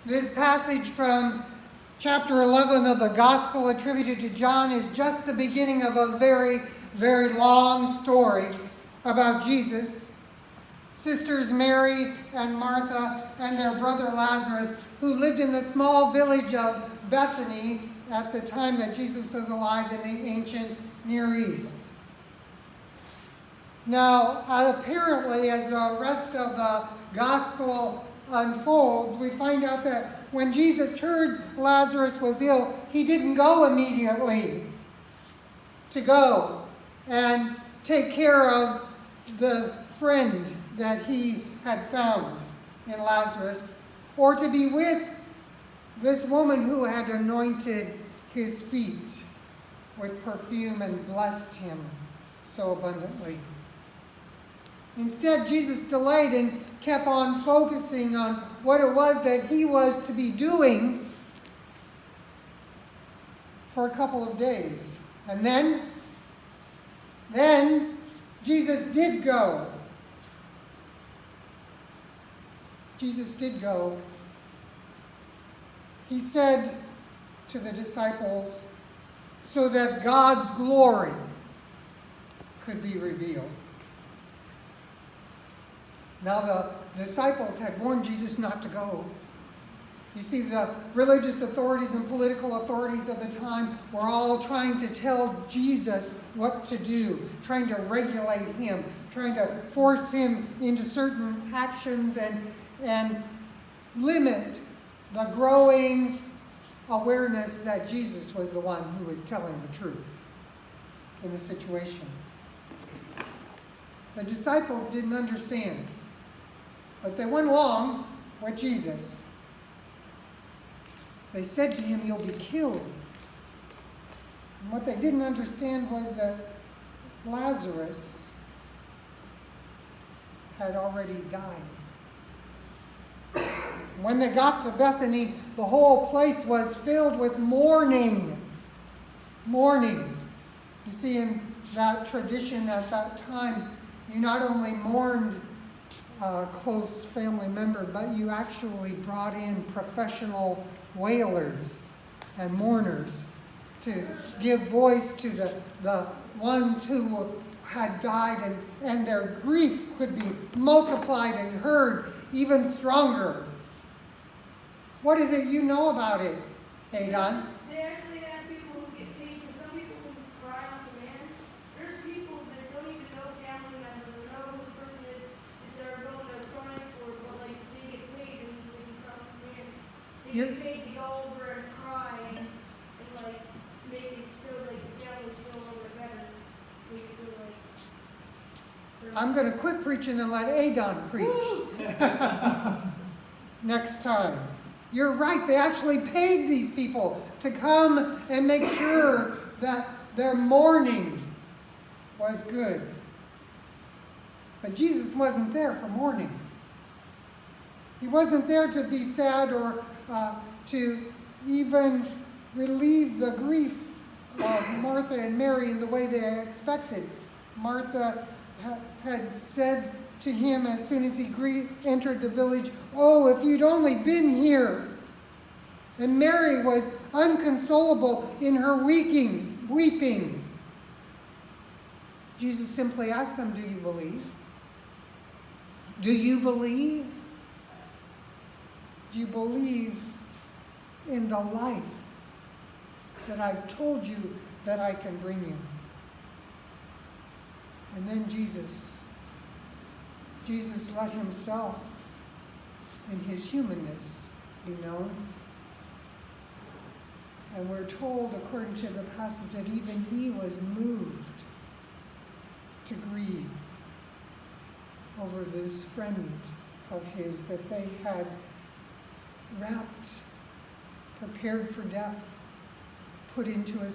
This passage from chapter 11 of the Gospel attributed to John is just the beginning of a very, very long story about Jesus, sisters Mary and Martha, and their brother Lazarus, who lived in the small village of Bethany at the time that Jesus was alive in the ancient Near East. Now, apparently, as the rest of the Gospel unfolds, we find out that when Jesus heard Lazarus was ill, he didn't go immediately to go and take care of the friend that he had found in Lazarus, or to be with this woman who had anointed his feet with perfume and blessed him so abundantly. Instead, Jesus delayed and kept on focusing on what it was that he was to be doing for a couple of days. And then Jesus did go. Jesus did go. He said to the disciples, so that God's glory could be revealed. Now the disciples had warned Jesus not to go. You see, the religious authorities and political authorities of the time were all trying to tell Jesus what to do, trying to regulate him, trying to force him into certain actions and limit the growing awareness that Jesus was the one who was telling the truth in the situation. The disciples didn't understand. But they went along with Jesus. They said to him, you'll be killed. And what they didn't understand was that Lazarus had already died. When they got to Bethany, the whole place was filled with mourning. Mourning. You see, in that tradition at that time, you not only mourned a close family member, but you actually brought in professional wailers and mourners to give voice to the ones who had died, and their grief could be multiplied and heard even stronger. What is it you know about it, Adon? They actually have people who get paid, because some people who cry on command. There's people that don't even know family members or know who the person is that they're going to cry for, but like they get paid and so they can cry on command. They get paid to go over and cry and like make it so like the family feel a little bit better. Make it feel like I'm going to quit preaching and let Adon preach next time. You're right. They actually paid these people to come and make sure that their mourning was good. But Jesus wasn't there for mourning. He wasn't there to be sad or to even relieve the grief of Martha and Mary in the way they expected. Martha had said to him as soon as he entered the village, "Oh, if you'd only been here." And Mary was unconsolable in her weeping. Jesus simply asked them, do you believe? Do you believe? Do you believe in the life that I've told you that I can bring you? And then Jesus let himself in his humanness be known. And we're told, according to the passage, that even he was moved to grieve over this friend of his that they had wrapped, prepared for death, put into a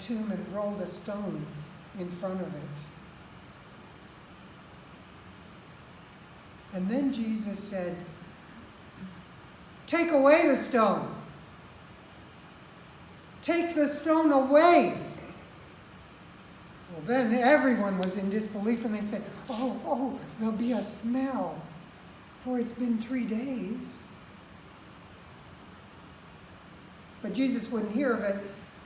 tomb and rolled a stone in front of it. And then Jesus said, "Take away the stone. Take the stone away." Well, then everyone was in disbelief, and they said, oh, there'll be a smell, for it's been 3 days. But Jesus wouldn't hear of it.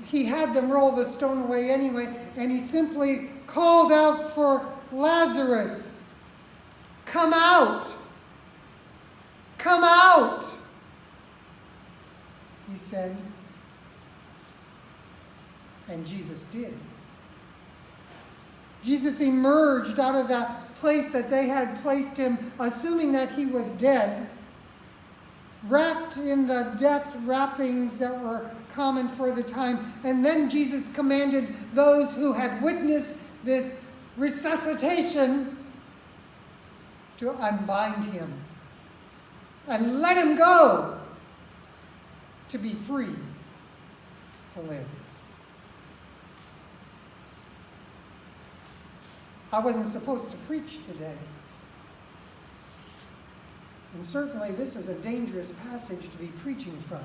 He had them roll the stone away anyway, and he simply called out for Lazarus. Come out! Come out! He said. And Jesus did. Jesus emerged out of that place that they had placed him, assuming that he was dead, wrapped in the death wrappings that were common for the time. And then Jesus commanded those who had witnessed this resuscitation to unbind him and let him go to be free to live. I wasn't supposed to preach today. And certainly this is a dangerous passage to be preaching from.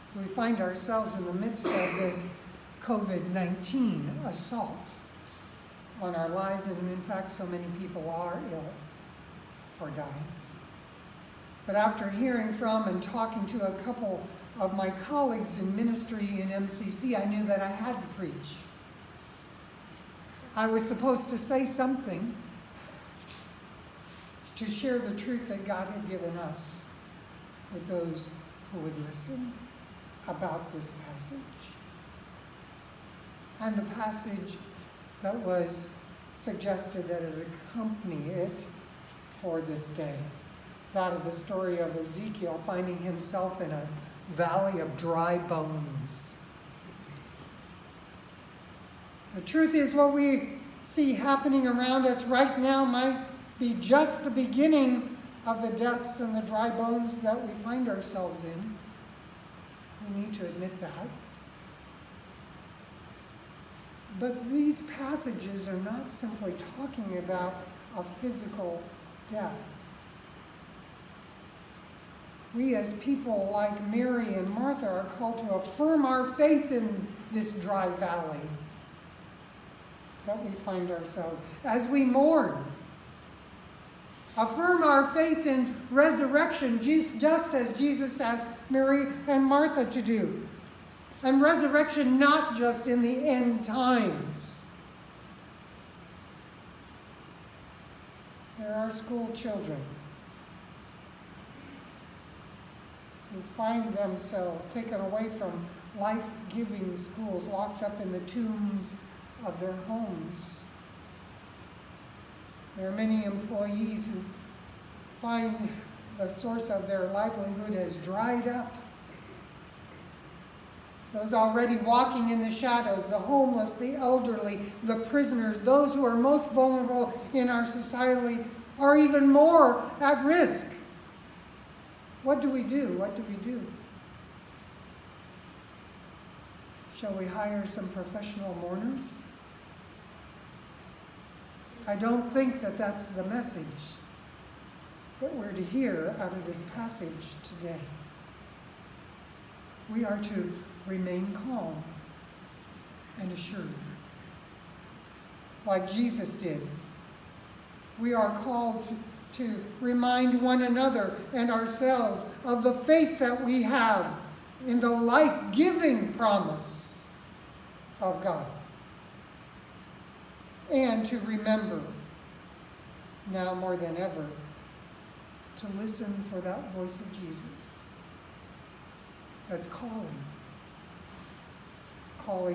So we find ourselves in the midst of this COVID-19 assault on our lives, and in fact so many people are ill or dying. But after hearing from and talking to a couple of my colleagues in ministry in MCC, I knew that I had to preach. I was supposed to say something to share the truth that God had given us with those who would listen about this passage. And the passage that was suggested that it accompany it for this day. That of the story of Ezekiel finding himself in a valley of dry bones. The truth is, what we see happening around us right now might be just the beginning of the deaths and the dry bones that we find ourselves in. We need to admit that. But these passages are not simply talking about a physical death. We as people like Mary and Martha are called to affirm our faith in this dry valley that we find ourselves as we mourn. Affirm our faith in resurrection, just as Jesus asked Mary and Martha to do. And resurrection not just in the end times. There are school children who find themselves taken away from life-giving schools, locked up in the tombs of their homes. There are many employees who find the source of their livelihood has dried up. Those already walking in the shadows, the homeless, the elderly, the prisoners, those who are most vulnerable in our society are even more at risk. What do we do? What do we do? Shall we hire some professional mourners? I don't think that that's the message, but we're to hear out of this passage today. We are to remain calm and assured, like Jesus did. We are called to remind one another and ourselves of the faith that we have in the life-giving promise of God. And to remember, now more than ever, to listen for that voice of Jesus that's calling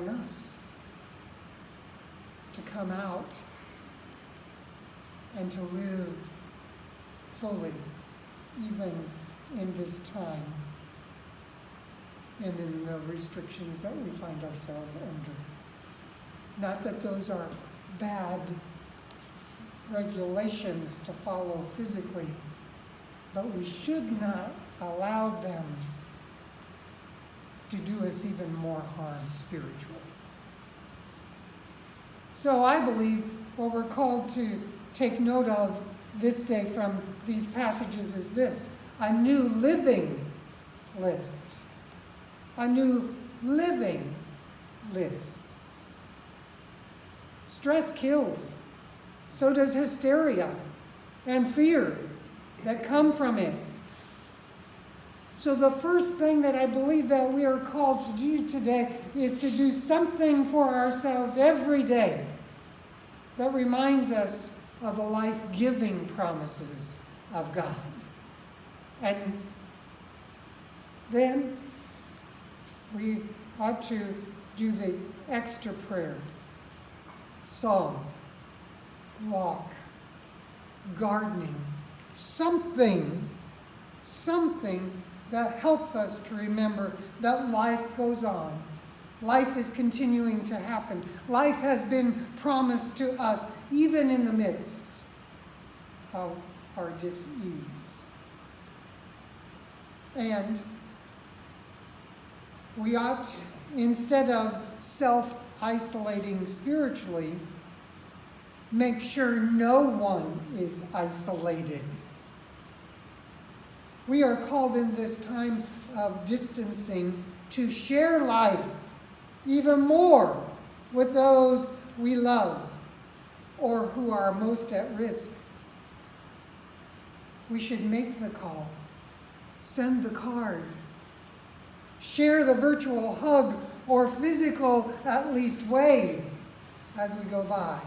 us to come out and to live fully, even in this time and in the restrictions that we find ourselves under. Not that those are bad regulations to follow physically, but we should not allow them to do us even more harm spiritually. So I believe what we're called to take note of this day from these passages is this: a new living list. A new living list. Stress kills. So does hysteria and fear that come from it. So the first thing that I believe that we are called to do today is to do something for ourselves every day that reminds us of the life-giving promises of God. And then we ought to do the extra prayer. Song, walk, gardening, something that helps us to remember that life goes on. Life is continuing to happen. Life has been promised to us even in the midst of our dis-ease. And we ought, instead of self-isolating spiritually, make sure no one is isolated. We are called in this time of distancing to share life even more with those we love or who are most at risk. We should make the call, send the card, share the virtual hug or physical, at least, wave as we go by,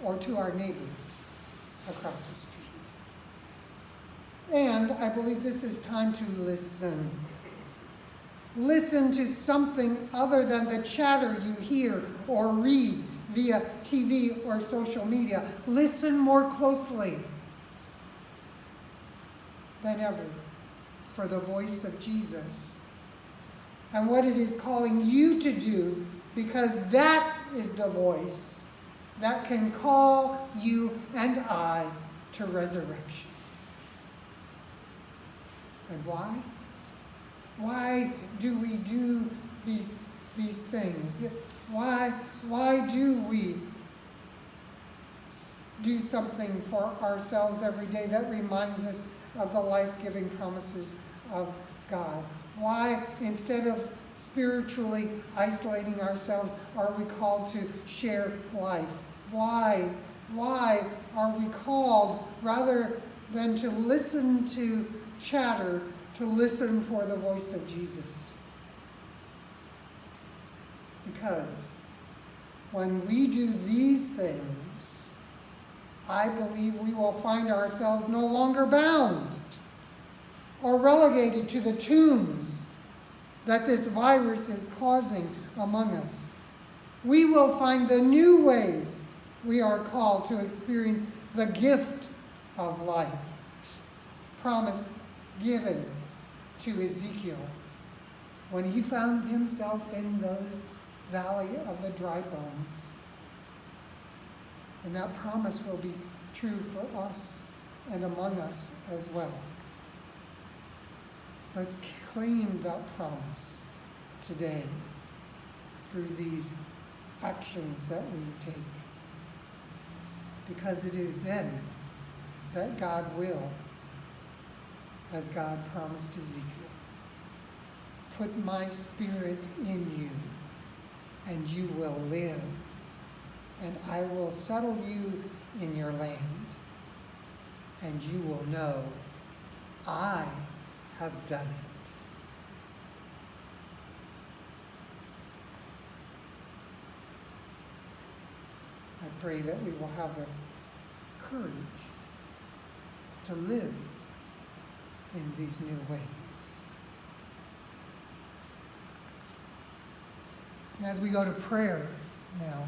or to our neighbors across the street. And I believe this is time to listen. Listen to something other than the chatter you hear or read via TV or social media. Listen more closely than ever for the voice of Jesus and what it is calling you to do, because that is the voice that can call you and I to resurrection. And why? Why do we do these things? Why do we do something for ourselves every day that reminds us of the life-giving promises of God? Why, instead of spiritually isolating ourselves, are we called to share life? Why are we called, rather than to listen to chatter, to listen for the voice of Jesus? Because when we do these things, I believe we will find ourselves no longer bound or relegated to the tombs that this virus is causing among us. We will find the new ways we are called to experience the gift of life, promised, given to Ezekiel when he found himself in those valley of the dry bones. And that promise will be true for us and among us as well. Let's claim that promise today through these actions that we take. Because it is then that God will, as God promised Ezekiel, put my spirit in you, and you will live, and I will settle you in your land, and you will know I have done it. I pray that we will have the courage to live in these new ways. And as we go to prayer now,